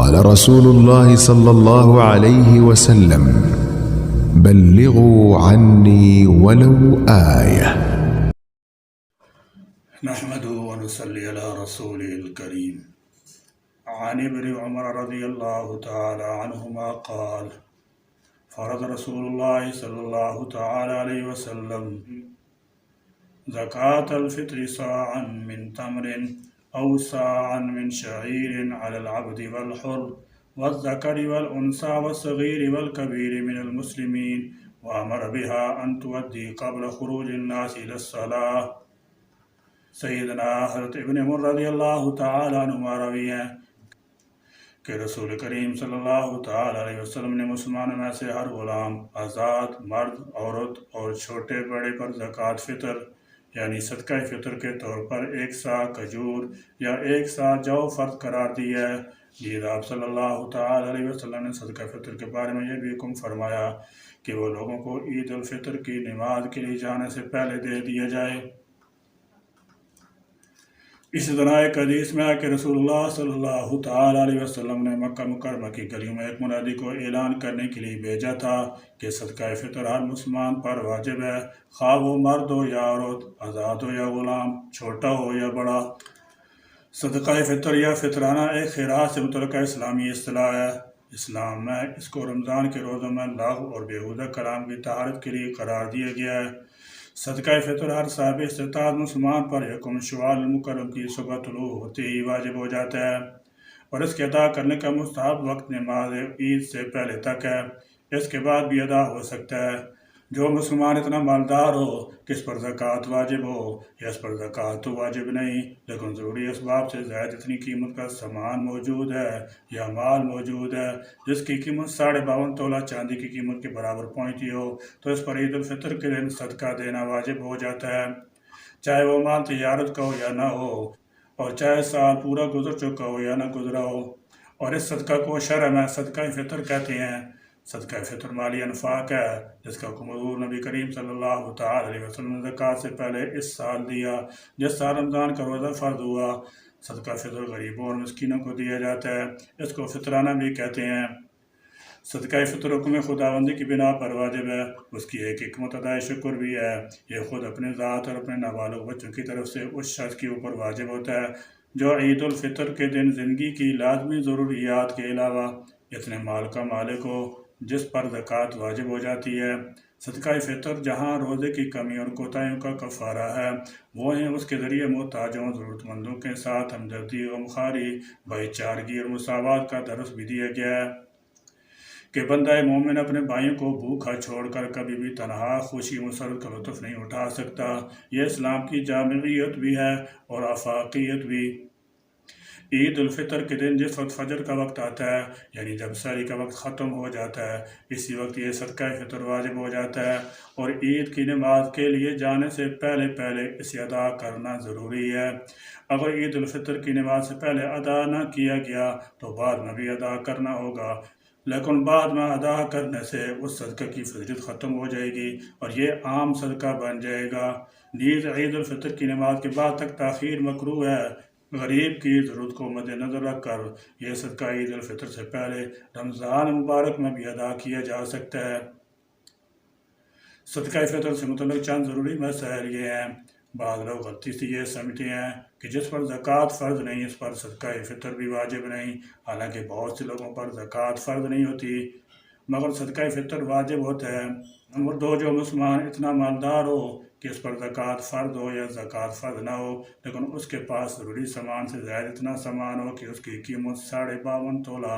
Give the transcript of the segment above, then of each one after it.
قال رسول الله صلى الله عليه وسلم: بلغوا عني ولو آية. نحمده ونصلي على رسوله الكريم. عن ابن عمر رضي الله تعالى عنهما قال: فرض رسول الله صلى الله تعالى عليه وسلم زكاة الفطر صاعا من تمر أو صاعا من شعير على العبد والحر والذكر والأنثى والصغير والكبير من المسلمين، وأمر بها أن تؤدي قبل خروج الناس إلى الصلاة۔ سیدنا حضرت ابن عمر رضی اللہ تعالیٰ عنہما روی ہیں کہ رسول کریم صلی اللہ تعالیٰ علیہ وسلم نے مسلمانوں میں سے ہر غلام، آزاد، مرد، عورت اور چھوٹے بڑے پر زکوٰۃ فطر یعنی صدقہ فطر کے طور پر 1 صاع کھجور یا 1 صاع جو فرض قرار دی ہے۔ لیے آپ صلی اللہ تعالیٰ علیہ وسلم نے صدقہ فطر کے بارے میں یہ بھی حکم فرمایا کہ وہ لوگوں کو عید الفطر کی نماز کے لیے جانے سے پہلے دے دیا جائے۔ اسی طرح ایک حدیث میں ہے کہ رسول اللہ صلی اللہ تعالیٰ علیہ وسلم نے مکہ مکرمہ کی گلیوں میں ایک منادی کو اعلان کرنے کے لیے بھیجا تھا کہ صدقہ فطر ہر مسلمان پر واجب ہے، خواہ وہ مرد ہو یا عورت، آزاد ہو یا غلام، چھوٹا ہو یا بڑا۔ صدقہ فطر یا فطرانہ ایک خیرات سے متعلقہ اسلامی اصطلاح ہے۔ اسلام میں اس کو رمضان کے روزوں میں لغو اور بیہودہ کلام کی طہارت کے لیے قرار دیا گیا ہے۔ صدقہ فطر ہر صاحب استطاعت مسلمان پر یکم شوال المکرم کی صبح طلوع ہوتے ہی واجب ہو جاتا ہے، اور اس کے ادا کرنے کا مستحب وقت نماز عید سے پہلے تک ہے۔ اس کے بعد بھی ادا ہو سکتا ہے۔ جو مسلمان اتنا مالدار ہو کہ اس پر زکوٰۃ واجب ہو، یا اس پر زکوٰۃ تو واجب نہیں لیکن ضروری اسباب سے زائد اتنی قیمت کا سامان موجود ہے یا مال موجود ہے جس کی قیمت 52.5 تولہ چاندی کی قیمت کے برابر پہنچتی ہو، تو اس پر عید الفطر کے دن صدقہ دینا واجب ہو جاتا ہے، چاہے وہ مال تجارت کا ہو یا نہ ہو، اور چاہے سال پورا گزر چکا ہو یا نہ گزرا ہو۔ اور اس صدقہ کو شرع میں صدقہ فطر کہتے ہیں۔ صدقہ فطر مالی انفاق ہے جس کا حکم حضور نبی کریم صلی اللہ تعالیٰ علیہ وسلم نے زکوٰۃ سے پہلے اس سال دیا جس سال رمضان کا روزہ فرض ہوا۔ صدقہ فطر غریبوں اور مسکینوں کو دیا جاتا ہے، اس کو فطرانہ بھی کہتے ہیں۔ صدقہ فطر حکم خداوندی کی بنا پر واجب ہے، اس کی ایک حکمت ادائے شکر بھی ہے۔ یہ خود اپنے ذات اور اپنے نابالغ بچوں کی طرف سے اس شخص کے اوپر واجب ہوتا ہے جو عید الفطر کے دن زندگی کی لازمی ضروریات کے علاوہ اتنے مال کا مالک ہو جس پر زکوٰۃ واجب ہو جاتی ہے۔ صدقہ فطر جہاں روزے کی کمی اور کوتاہیوں کا کفارہ ہے، وہ ہیں اس کے ذریعے محتاجوں، ضرورت مندوں کے ساتھ ہمدردی، غمخواری، بھائی چارگی اور مساوات کا درس بھی دیا گیا ہے کہ بندہ مومن اپنے بھائیوں کو بھوکا چھوڑ کر کبھی بھی تنہا خوشی مسرت کا لطف نہیں اٹھا سکتا۔ یہ اسلام کی جامعیت بھی ہے اور آفاقیت بھی۔ عید الفطر کے دن جس وقت فجر کا وقت آتا ہے یعنی جب سحری کا وقت ختم ہو جاتا ہے، اسی وقت یہ صدقہ فطر واجب ہو جاتا ہے، اور عید کی نماز کے لیے جانے سے پہلے اسے ادا کرنا ضروری ہے۔ اگر عید الفطر کی نماز سے پہلے ادا نہ کیا گیا تو بعد میں بھی ادا کرنا ہوگا، لیکن بعد میں ادا کرنے سے اس صدقہ کی فضیلت ختم ہو جائے گی اور یہ عام صدقہ بن جائے گا۔ نیز عید الفطر کی نماز کے بعد تک تاخیر مکروہ ہے۔ غریب کی ضرورت کو مد نظر رکھ کر یہ صدقہ عید الفطر سے پہلے رمضان مبارک میں بھی ادا کیا جا سکتا ہے۔ صدقہ فطر سے متعلق چند ضروری مسائل یہ ہیں۔ بعض لوگ غلطی سے یہ سمجھتے ہیں کہ جس پر زکوٰۃ فرض نہیں اس پر صدقہ فطر بھی واجب نہیں، حالانکہ بہت سے لوگوں پر زکوٰۃ فرض نہیں ہوتی مگر صدقہ فطر واجب ہوتا ہے۔ نمبر 2، جو مسلمان اتنا مالدار ہو کہ اس پر زکوٰۃ فرض ہو یا زکوٰۃ فرض نہ ہو لیکن اس کے پاس ضروری سامان سے زائد اتنا سامان ہو کہ اس کی قیمت 52.5 تولہ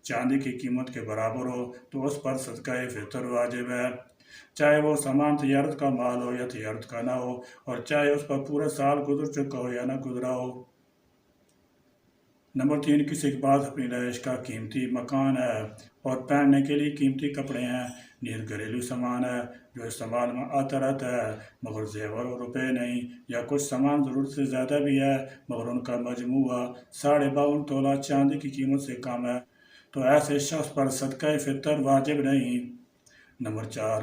چاندی کی قیمت کے برابر ہو، تو اس پر صدقہ فطر واجب ہے، چاہے وہ سامان تجارت کا مال ہو یا تجارت کا نہ ہو، اور چاہے اس پر پورا سال گزر چکا ہو یا نہ گزرا ہو۔ نمبر 3، کسی کے پاس اپنی رہائش کا قیمتی مکان ہے اور پہننے کے لیے قیمتی کپڑے ہیں، نیز گھریلو سامان ہے جو استعمال میں آتا رہتا ہے مگر زیور اور روپے نہیں، یا کچھ سامان ضرورت سے زیادہ بھی ہے مگر ان کا مجموعہ 52.5 تولہ چاندی کی قیمت سے کم ہے، تو ایسے شخص پر صدقہ فطر واجب نہیں۔ نمبر 4،